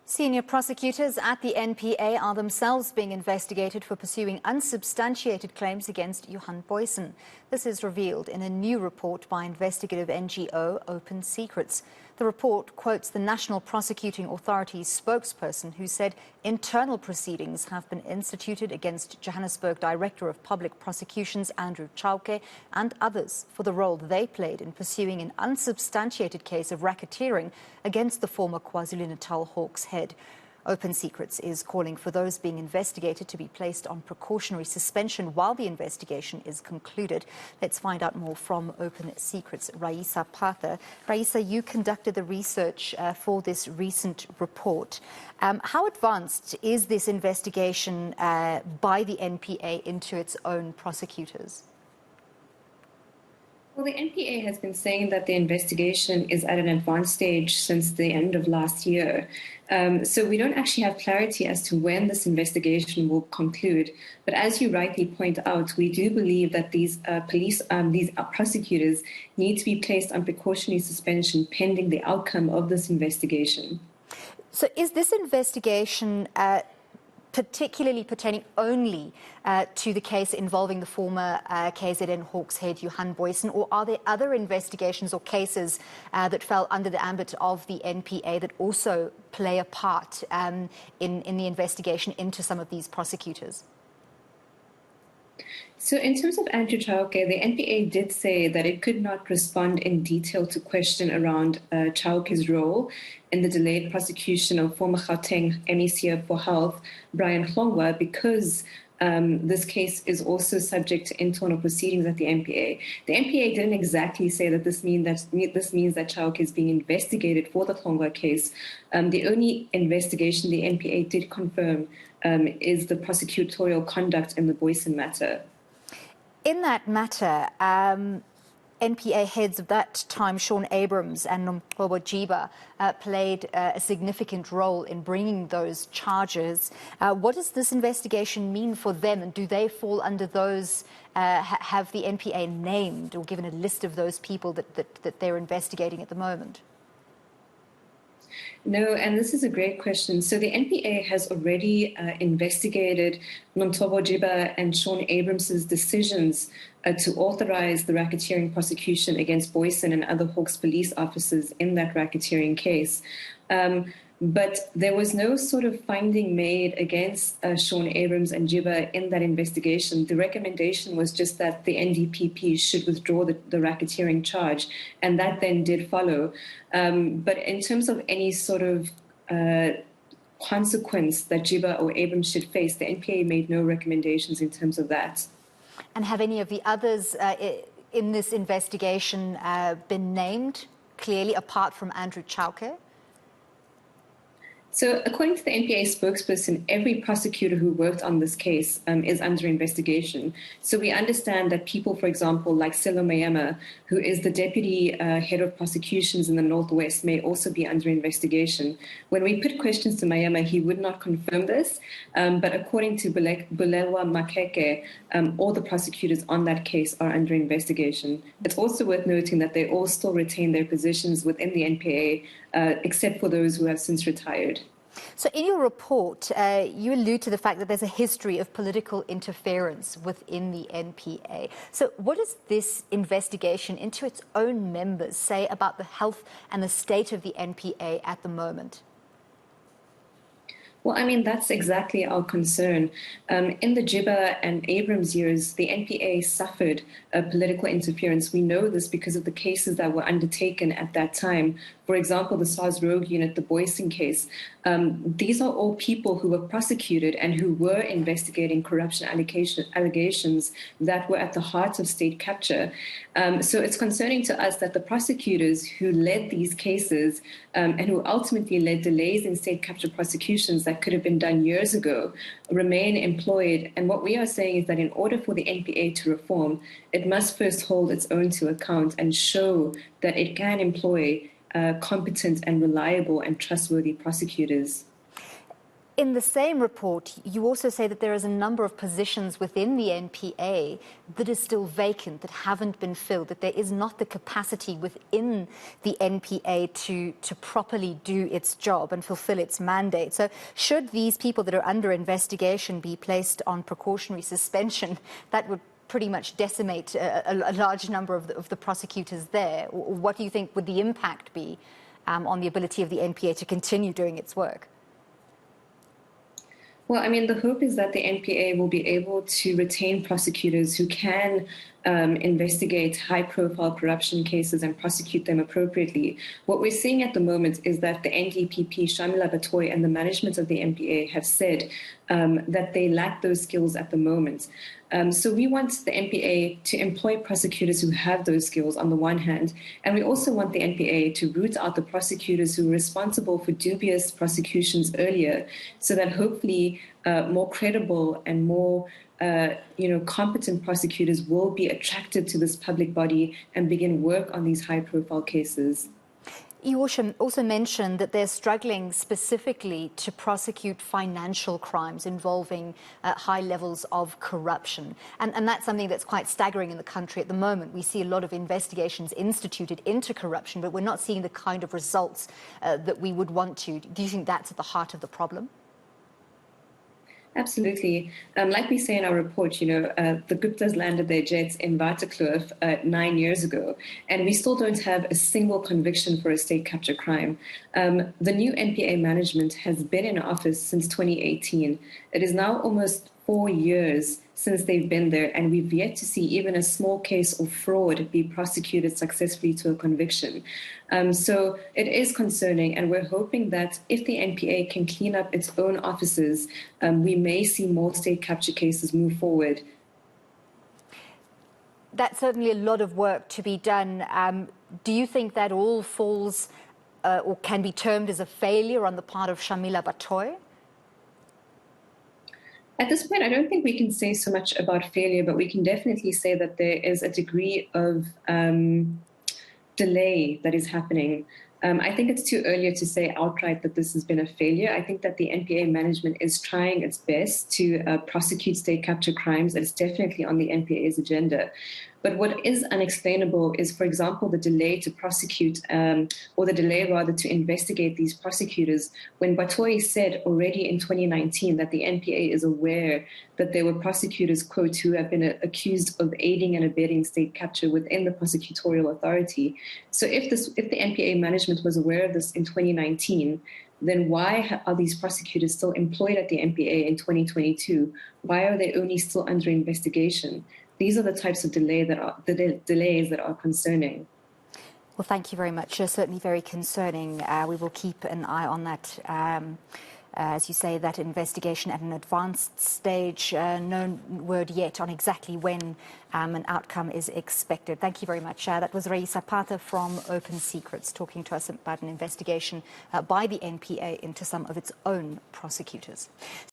Senior prosecutors at the NPA are themselves being investigated for pursuing unsubstantiated claims against Johan Booysen. This is revealed in a new report by investigative NGO Open Secrets. The report quotes the National Prosecuting Authority's spokesperson who said internal proceedings have been instituted against Johannesburg Director of Public Prosecutions Andrew Chauke and others for the role they played in pursuing an unsubstantiated case of racketeering against the former KwaZulu-Natal Hawks head. Open Secrets is calling for those being investigated to be placed on precautionary suspension while the investigation is concluded. Let's find out more from Open Secrets' Raisa Patha. Raisa, you conducted the research for this recent report. How advanced is this investigation by the NPA into its own prosecutors? Well, the NPA has been saying that the investigation is at an advanced stage since the end of last year. So we don't actually have clarity as to when this investigation will conclude. But as you rightly point out, we do believe that these prosecutors need to be placed on precautionary suspension pending the outcome of this investigation. So is this investigation particularly pertaining only to the case involving the former KZN Hawks head Johan Booysen, or are there other investigations or cases that fell under the ambit of the NPA that also play a part in the investigation into some of these prosecutors? So in terms of Andrew Chauke, the NPA did say that it could not respond in detail to question around Chauke's role in the delayed prosecution of former Gauteng MEC for Health, Brian Hlongwa, because this case is also subject to internal proceedings at the NPA. The NPA didn't exactly say that this means that Chauke is being investigated for the Hlongwa case. The only investigation the NPA did confirm is the prosecutorial conduct in the Booysen matter. In that matter, NPA heads of that time, Shaun Abrams and Nomgcobo Jiba, played a significant role in bringing those charges. What does this investigation mean for them, and do they fall under those, have the NPA named or given a list of those people that they're investigating at the moment? No, and this is a great question. So the NPA has already investigated Nomgcobo Jiba and Shaun Abrams' decisions to authorize the racketeering prosecution against Booysen and other Hawks police officers in that racketeering case. But there was no sort of finding made against Shaun Abrams and Jiba in that investigation. The recommendation was just that the NDPP should withdraw the racketeering charge, and that then did follow. But in terms of any sort of consequence that Jiba or Abrams should face, the NPA made no recommendations in terms of that. And have any of the others in this investigation been named clearly apart from Andrew Chauke? So according to the NPA spokesperson, every prosecutor who worked on this case is under investigation. So we understand that people, for example, like Silo Mayema, who is the deputy head of prosecutions in the Northwest, may also be under investigation. When we put questions to Mayema, he would not confirm this. But according to Bulelwa Makeke, all the prosecutors on that case are under investigation. It's also worth noting that they all still retain their positions within the NPA, except for those who have since retired. So in your report, you allude to the fact that there's a history of political interference within the NPA. So what does this investigation into its own members say about the health and the state of the NPA at the moment? Well, I mean, that's exactly our concern. In the Jiba and Abrams years, the NPA suffered political interference. We know this because of the cases that were undertaken at that time. For example, the SARS Rogue Unit, the Booysen case. These are all people who were prosecuted and who were investigating corruption allegations that were at the heart of state capture. So it's concerning to us that the prosecutors who led these cases and who ultimately led delays in state capture prosecutions that could have been done years ago remain employed. And what we are saying is that in order for the NPA to reform, it must first hold its own to account and show that it can employ competent and reliable and trustworthy prosecutors. In the same report, you also say that there is a number of positions within the NPA that is still vacant, that haven't been filled, that there is not the capacity within the NPA to properly do its job and fulfill its mandate. So should these people that are under investigation be placed on precautionary suspension, that would pretty much decimate a large number of the prosecutors there. What do you think would the impact be on the ability of the NPA to continue doing its work? Well, I mean, the hope is that the NPA will be able to retain prosecutors who can investigate high-profile corruption cases and prosecute them appropriately. What we're seeing at the moment is that the NDPP, Shamila Batoy, and the management of the NPA have said that they lack those skills at the moment. So we want the NPA to employ prosecutors who have those skills on the one hand, and we also want the NPA to root out the prosecutors who are responsible for dubious prosecutions earlier, so that hopefully more credible and more competent prosecutors will be attracted to this public body and begin work on these high-profile cases. You also mentioned that they're struggling specifically to prosecute financial crimes involving high levels of corruption. And that's something that's quite staggering in the country at the moment. We see a lot of investigations instituted into corruption, but we're not seeing the kind of results that we would want to. Do you think that's at the heart of the problem? Absolutely. Like we say in our report, the Guptas landed their jets in Waterkloof 9 years ago, and we still don't have a single conviction for a state capture crime. The new NPA management has been in office since 2018. It is now almost 4 years since they've been there, and we've yet to see even a small case of fraud be prosecuted successfully to a conviction. So it is concerning, and we're hoping that if the NPA can clean up its own offices, we may see more state capture cases move forward. That's certainly a lot of work to be done. Do you think that all falls or can be termed as a failure on the part of Shamila Batoy? At this point, I don't think we can say so much about failure, but we can definitely say that there is a degree of delay that is happening. I think it's too early to say outright that this has been a failure. I think that the NPA management is trying its best to prosecute state capture crimes. It's definitely on the NPA's agenda. But what is unexplainable is, for example, the delay to prosecute, or the delay rather to investigate these prosecutors, when Batoy said already in 2019 that the NPA is aware that there were prosecutors, quote, who have been accused of aiding and abetting state capture within the prosecutorial authority. So if the NPA management was aware of this in 2019, then why are these prosecutors still employed at the NPA in 2022? Why are they only still under investigation? These are the types of delays that are concerning. Well, thank you very much. Certainly very concerning. We will keep an eye on that. As you say, that investigation at an advanced stage, no word yet on exactly when an outcome is expected. Thank you very much. That was Raisa Pata from Open Secrets talking to us about an investigation by the NPA into some of its own prosecutors.